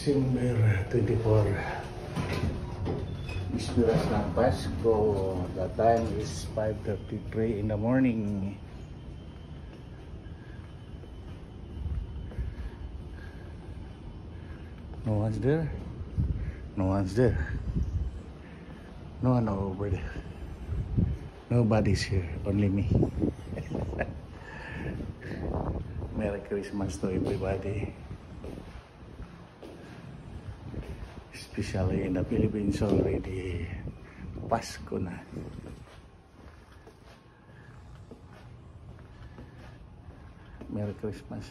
December 24. Ispiras ng Pasko. The time is 5:33 in the morning. No one's there. No one's there. No one over there. Nobody's here. Only me. Merry Christmas to everybody. Especially in the Philippines already. Pasko na. Merry Christmas.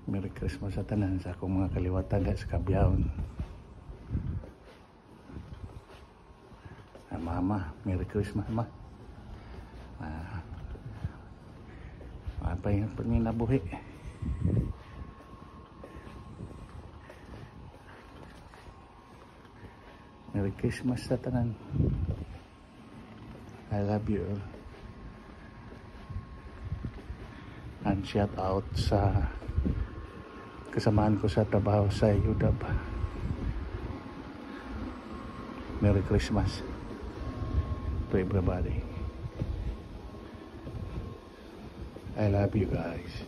Merry Christmas sa tanan sa akong mga kaliwatan sa Kabyawon. Mama, Merry Christmas, ma. Apa yung panginabuhi? Merry Christmas sa tanan. I love you all. And shout out sa kasamaan ko sa trabaho sa UW. Merry Christmas to everybody. I love you guys.